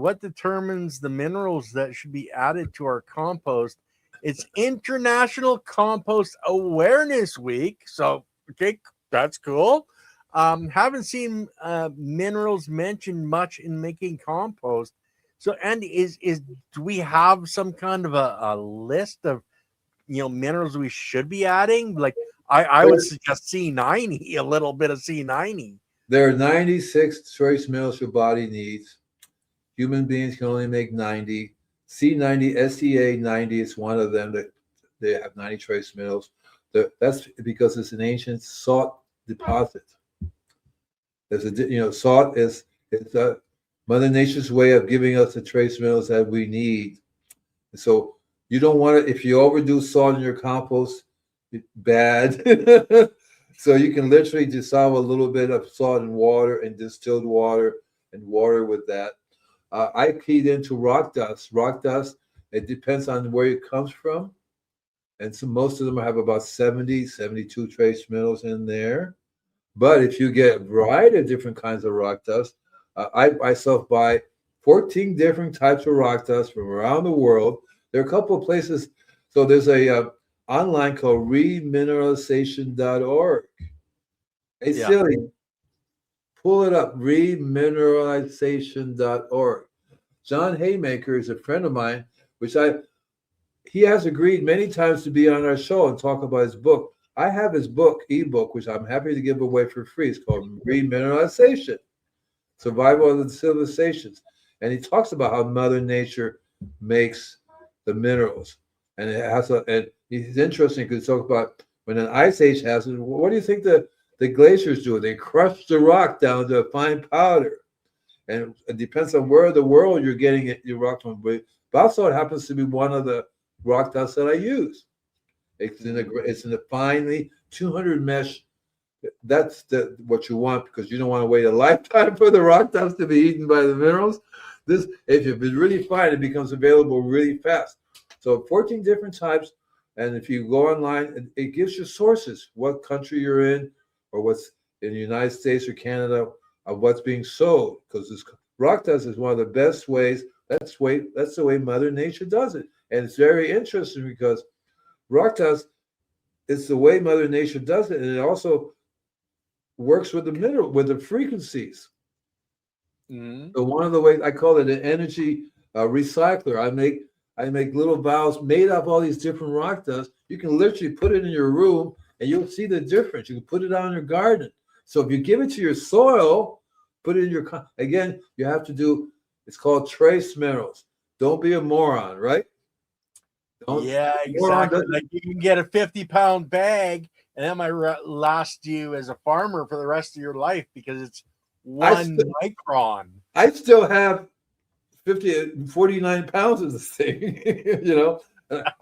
what determines the minerals that should be added to our compost? It's International Compost Awareness Week. So, okay, that's cool. Haven't seen minerals mentioned much in making compost. So, Andy, is do we have some kind of a list of minerals we should be adding? Like I would suggest C90, a little bit of C90. There are 96 trace minerals your body needs. Human beings can only make 90. C90, SCA 90 is one of them that they have 90 trace minerals. That's because it's an ancient salt deposit. Salt is Mother Nature's way of giving us the trace minerals that we need. So you don't want it, if you overdo salt in your compost, it's bad. So you can literally dissolve a little bit of salt in water and distilled water and water with that. I keyed into rock dust. Rock dust, it depends on where it comes from. And so most of them have about 70, 72 trace minerals in there. But if you get a variety of different kinds of rock dust, I myself buy 14 different types of rock dust from around the world. There are a couple of places. So there's a online called remineralization.org. Hey, Silly, pull it up, remineralization.org. John Haymaker is a friend of mine, he has agreed many times to be on our show and talk about his book. I have his book, ebook, which I'm happy to give away for free. It's called Remineralization, Survival of the Civilizations. And he talks about how Mother Nature makes the minerals. And and it's interesting because he talks about when an ice age happens, what do you think the glaciers do? They crush the rock down to a fine powder. And it depends on where in the world you're getting your rock from. But basalt happens to be one of the rock dust that I use. It's in a finely 200 mesh. That's what you want, because you don't want to wait a lifetime for the rock dust to be eaten by the minerals. If it's really fine, it becomes available really fast. So 14 different types. And if you go online, it gives you sources, what country you're in, or what's in the United States or Canada, of what's being sold. Because this rock dust is one of the best ways. That's the way Mother Nature does it. And it's very interesting because rock dust is the way Mother Nature does it. And it also works with the frequencies. Mm-hmm. So one of the ways, I call it an energy recycler. I make little vials made of all these different rock dust. You can literally put it in your room and you'll see the difference. You can put it out in your garden. So if you give it to your soil, put it in your, again, you have to do, it's called trace minerals. Don't be a moron, right? Exactly. Like you can get a 50-pound bag and that might last you as a farmer for the rest of your life because it's one micron. I still have 49 pounds of this thing.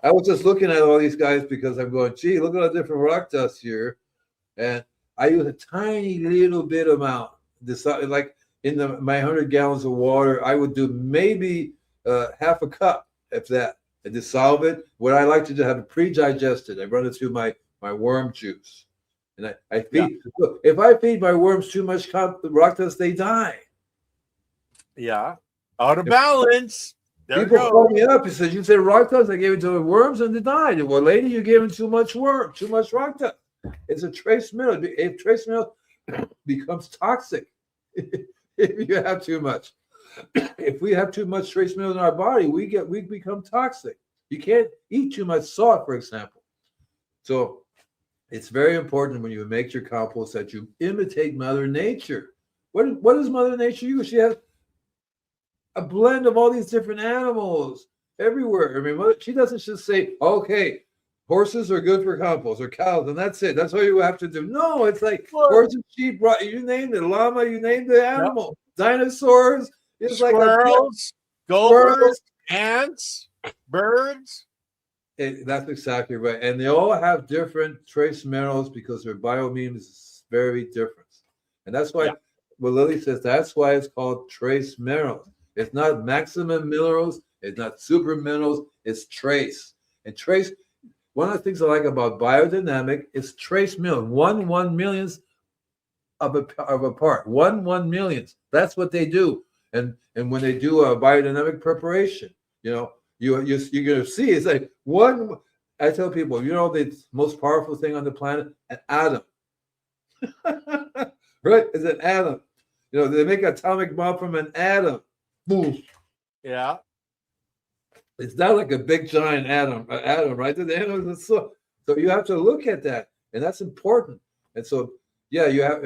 I was just looking at all these guys because I'm going, gee, look at all the different rock dust here. And I use a tiny little bit amount. Like in my 100 gallons of water, I would do maybe half a cup, if that, and dissolve it. What I like to do, have it pre-digested. I run it through my worm juice. And I feed, look, if I feed my worms too much rock dust, they die. Yeah. Out of balance. People call me up. He says, you said rock dust, I gave it to the worms and they died. Well, lady, you're giving too much rock dust. It's a trace mineral. If trace mineral becomes toxic if you have too much. If we have too much trace mineral in our body, we become toxic. You can't eat too much salt, for example. So it's very important when you make your compost that you imitate Mother Nature. What does Mother Nature use? She has a blend of all these different animals everywhere. I mean, she doesn't just say, okay, horses are good for compost, or cows, and that's it. That's all you have to do. No, it's like horses, sheep, you named it, llama, you named the animal, dinosaurs. It's squirrels, gophers, ants, birds. That's exactly right. And they all have different trace minerals because their biome is very different. And that's why, what Lily says, that's why it's called trace minerals. It's not maximum minerals. It's not super minerals. It's trace. And trace, one of the things I like about biodynamic is trace mineral. 1/1 millionth of a part. 1/1 millionth. That's what they do. And when they do a biodynamic preparation, you're going to see it's like one. I tell people, the most powerful thing on the planet, an atom. Right? It's an atom. They make an atomic bomb from an atom. Boom. Yeah. It's not like a big giant atom, right? The atom is so you have to look at that, and that's important. And so, yeah, you have